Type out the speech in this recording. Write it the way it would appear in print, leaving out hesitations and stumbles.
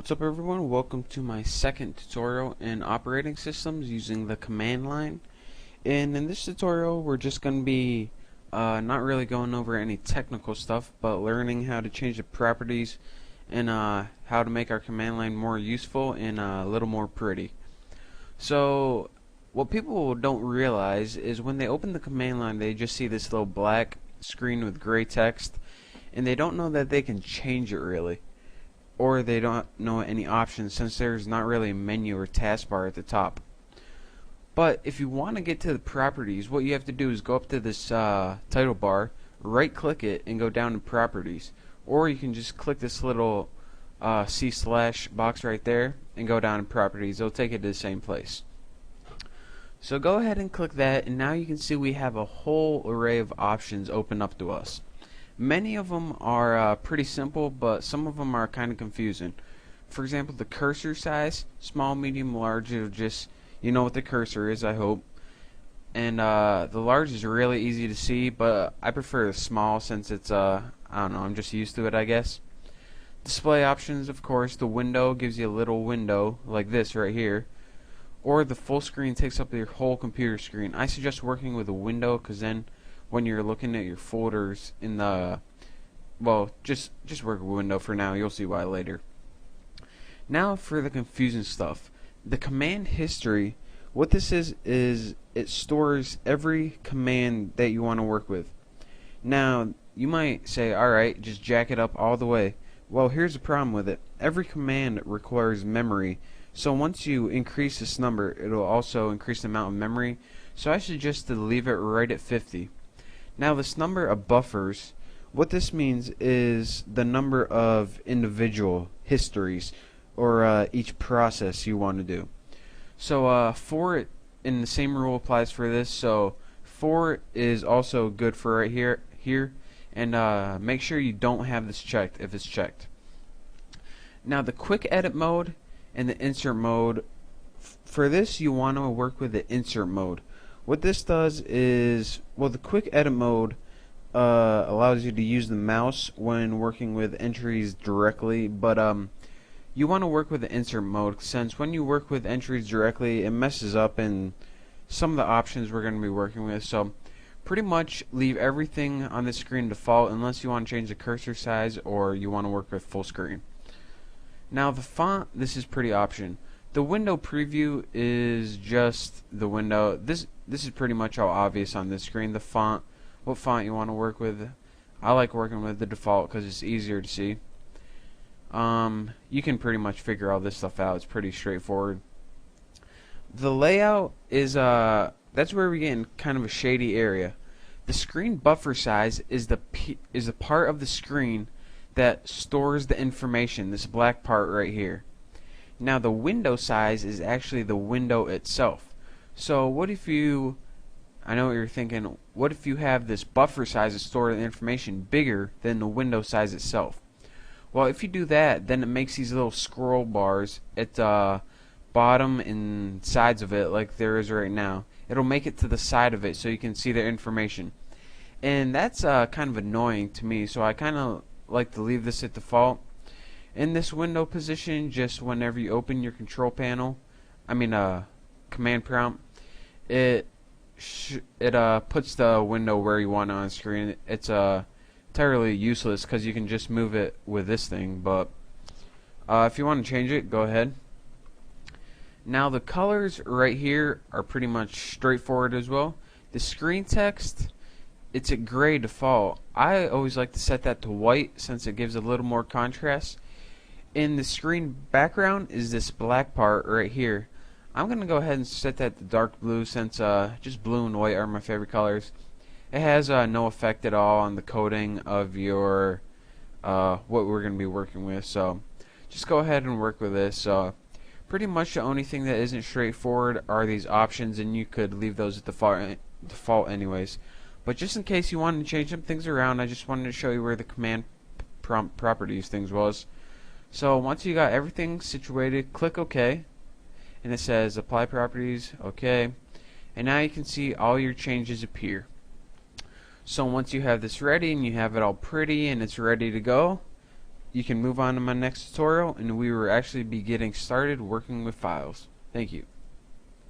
What's up everyone, welcome to my second tutorial in operating systems using the command line. And in this tutorial we're just going to be not really going over any technical stuff, but learning how to change the properties and how to make our command line more useful and a little more pretty. So what people don't realize is when they open the command line they just see this little black screen with gray text, and they don't know that they can change it really, or they don't know any options since there's not really a menu or taskbar at the top. But if you want to get to the properties, what you have to do is go up to this title bar, right click it, and go down to properties. Or you can just click this little C/ box right there and go down to properties. It'll take you to the same place. So go ahead and click that, and now you can see we have a whole array of options open up to us. Many of them are pretty simple, but some of them are kind of confusing. For example, the cursor size, small, medium, large, it'll just, you know what the cursor is, I hope. And the large is really easy to see, but I prefer the small since it's, I don't know, I'm just used to it, I guess. Display options, of course, the window gives you a little window, like this right here. Or the full screen takes up your whole computer screen. I suggest working with a window, because then when you're looking at your folders in the, well, just work with window for now, you'll see why later. Now for the confusing stuff. The command history, what this is it stores every command that you want to work with. Now you might say, alright, just jack it up all the way. Well, here's the problem with it. Every command requires memory, so once you increase this number it'll also increase the amount of memory, so I suggest to leave it right at 50. Now this number of buffers, what this means is the number of individual histories or each process you want to do. So for, and the same rule applies for this, so for is also good for right here, and make sure you don't have this checked if it's checked. Now the quick edit mode and the insert mode, for this you want to work with the insert mode. What this does is, well, the quick edit mode allows you to use the mouse when working with entries directly, but you want to work with the insert mode since when you work with entries directly it messes up in some of the options we're going to be working with. So pretty much leave everything on the screen default unless you want to change the cursor size or you want to work with full screen. Now the font, this is pretty option. The window preview is just the window. This is pretty much all obvious on this screen. The font, what font you want to work with. I like working with the default because it's easier to see. You can pretty much figure all this stuff out. It's pretty straightforward. The layout is that's where we get in kind of a shady area. The screen buffer size is the part of the screen that stores the information. This black part right here. Now the window size is actually the window itself. So what if you, I know what you're thinking, what if you have this buffer size to store the information bigger than the window size itself? Well, if you do that, then it makes these little scroll bars at the bottom and sides of it like there is right now. It'll make it to the side of it so you can see the information. And that's kind of annoying to me, so I kind of like to leave this at default. In this window position, just whenever you open your control panel, command prompt, it puts the window where you want it on the screen. It's entirely useless because you can just move it with this thing, but if you want to change it, go ahead. Now the colors right here are pretty much straightforward as well. The screen text, it's at gray default. I always like to set that to white since it gives a little more contrast. In the screen background is this black part right here. I'm going to go ahead and set that to dark blue since just blue and white are my favorite colors. It has no effect at all on the coding of your what we're going to be working with, so just go ahead and work with this. Pretty much the only thing that isn't straightforward are these options, and you could leave those at default anyways. But just in case you wanted to change some things around, I just wanted to show you where the command prompt properties things was. So once you got everything situated, click OK, and it says apply properties, OK, and now you can see all your changes appear. So once you have this ready and you have it all pretty and it's ready to go, you can move on to my next tutorial, and we will actually be getting started working with files. Thank you.